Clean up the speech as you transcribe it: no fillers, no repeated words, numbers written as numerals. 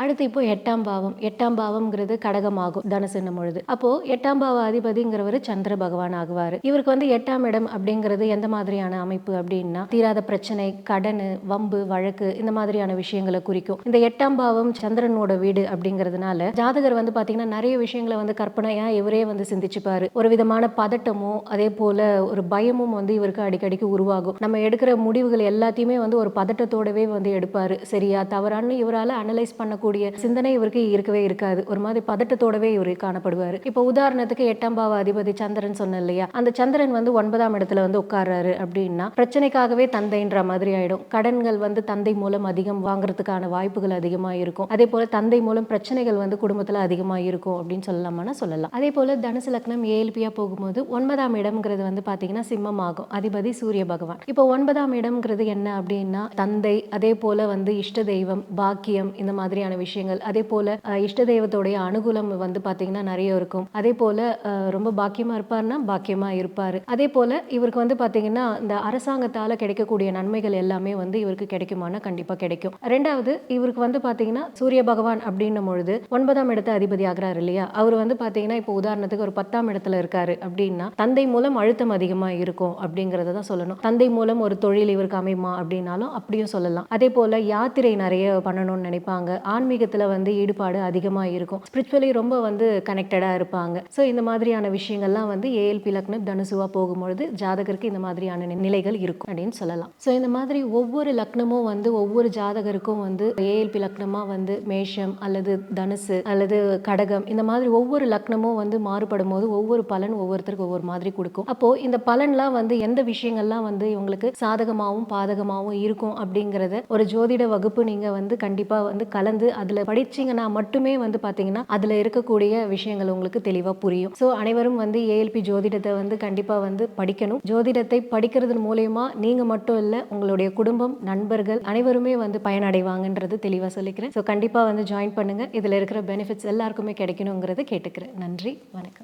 அடுத்து இப்போ 8ஆம் பாவம். 8ஆம் பாவம்ங்கிறது கடகமாகும் தனுசுன்னும் பொழுது. அப்போ 8ஆம் பாவ அதிபதிங்கிறவரு சந்திர பகவான் ஆகுவாரு. இவருக்கு வந்து 8ஆம் இடம் அப்படிங்கிறது எந்த மாதிரியான அமைப்பு அப்படின்னா, தீராத பிரச்சனை, கடனு, வம்பு, வழக்கு இந்த மாதிரியான விஷயங்கள குறிக்கும். இந்த 8ஆம் பாவம் சந்திரனோட வீடு அப்படிங்கிறதுனால, ஜாதகர் வந்து பார்த்தீங்கன்னா, நெறைய விஷயங்கள வந்து கற்பனையா இவரே வந்து சிந்திச்சுப்பாரு. ஒரு விதமான பதட்டமும், அதேபோல ஒரு பயமும் வந்து இவருக்கு அடிக்கடிக்கு உருவாகும். நம்ம எடுக்கிற முடிவுகள் எல்லாத்தையுமே வந்து ஒரு பதட்டத்தோடவே வந்து எடுப்பாரு. சரியா? தவறான்னு இவரால அனலைஸ் பண்ணக்கூடிய சிந்தனை இவருக்கு இருக்கவே இருக்காது. ஒரு மாதிரி பதட்டத்தோடவே இவரு காணப்படுவாரு. இப்போ உதாரணத்துக்கு 8ஆம் பாவ அதிபதி சந்திரன் சொன்னேன் இல்லையா? அந்த சந்திரன் வந்து 9ஆம் இடத்துல வந்து உட்கார்றாரு அப்படின்னா, பிரச்சனைக்காகவே தந்தைன்ற மாதிரி ஆயிடும். கடன்கள் வந்து தந்தை மூலம் அதிகம் வாங்குறதுக்கான வாய்ப்புகள் அதிகமா இருக்கும். அதேபோல தந்தை மூலம் பிரச்சனைகள் வந்து குடும்பத்துல அதிகமா இருக்கும் அப்படின்னு சொல்லலாமான்னா சொல்லலாம். அதேபோல தனுசு லக்னம் ஏஎல்பியா போகும்போது 9ஆம் இடம்ங்கிறது வந்து பாத்தீங்கன்னா சிம்மம் ஆகும். அதிபதி சூரிய பகவான். இப்போ 9ஆம் இடம்ங்கிறது என்ன அப்படின்னா, தந்தை, அதே போல வந்து இஷ்ட தெய்வம், பாக்கியம் இந்த மாதிரியான விஷயங்கள். அதே போல இஷ்ட தெய்வத்தோடைய அனுகூலம் வந்து பாத்தீங்கன்னா நிறைய இருக்கும். அதே போல ரொம்ப பாக்கியமா இருப்பாருன்னா பாக்கியமா இருப்பாரு. அதே போல இவருக்கு வந்து பாத்தீங்கன்னா இந்த அரசாங்கத்தால கிடைக்கக்கூடிய நன்மைகள் எல்லாமே வந்து இவருக்கு கிடைக்குமானா கண்டிப்பா கிடைக்கும். ரெண்டாவது இவருக்கு வந்து பாத்தீங்கன்னா சூரிய பகவான் அப்படின்னும் பொழுது 9ஆம் இடத்து அதிபதி ஆகிறாரு இல்லையா? அவர் வந்து பாத்தீங்கன்னா இப்போ உதாரணத்துக்கு ஒரு 10ஆம் இடத்துல இருக்காரு அப்படின்னா, தந்தை மூலம் அழுத்தம் அதிகமா இருக்கும் அப்படிங்கறத தான் சொல்லணும். தந்தை மூலம் ஒரு தொழில் இவருக்கு அமையுமா அப்படின்னாலும் அப்படியும் சொல்லலாம். அதே போல யாத்திரை நிறைய பண்ணணும்னு நினைப்பாங்க. ஆன்மீகத்துல வந்து ஈடுபாடு அதிகமா இருக்கும். ஸ்பிரிச்சுவலி ரொம்ப வந்து கனெக்டடா இருப்பாங்க. ஸோ இந்த மாதிரியான விஷயங்கள்லாம் வந்து ஏஎல்பி லக்னம் தனுசுவா போகும்பொழுது ஜாதகருக்கு இந்த மாதிரியான நிலைகள் இருக்கும் அப்படின்னு சொல்லலாம். ஸோ இந்த மாதிரி ஒவ்வொரு லக்னமும் வந்து ஒவ்வொரு ஜாதகருக்கும் வந்து ஏஎல்பி லக்னமா வந்து மேஷம் அல்லது தனுசு அல்லது கடகம் இந்த மாதிரி ஒவ்வொரு லக்னமும் வந்து மாறுபடும் போது ஒவ்வொரு பலன் ஒவ்வொருத்தருக்கு ஒவ்வொரு மாதிரி கொடுக்கும். அப்போ இந்த பலன்லாம் வந்து எந்த விஷயங்கள்லாம் வந்து உங்களுக்கு சாதகமாகவும் பாதகமாகவும் இருக்கும் அப்படிங்கறத ஒரு ஜோதிட வகுப்பு நீங்க வந்து கண்டிப்பா வந்து கலந்து அதுல படிச்சீங்கன்னா மட்டுமே வந்து பாத்தீங்கன்னா அதுல இருக்கக்கூடிய விஷயங்கள் உங்களுக்கு தெளிவா புரியும். ஸோ அனைவரும் வந்து ஏஎல்பி ஜோதிடத்தை வந்து கண்டிப்பா வந்து படிக்கணும். ஜோதிடத்தை படிக்கிறது மூலயமா நீங்க மட்டும் இல்ல, உங்களுடைய குடும்பம், நண்பர்கள் அனைவருமே வந்து பயனடைவாங்கன்றது தெளிவா சொல்லிக்கிறேன். ஸோ கண்டிப்பா வந்து ஜாயின் பண்ணுங்க. இதுல இருக்கிற பெனிஃபிட்ஸ் எல்லாருக்குமே கிடைக்கணுங்கிறத கேட்டுக்கிறேன். நன்றி, வணக்கம்.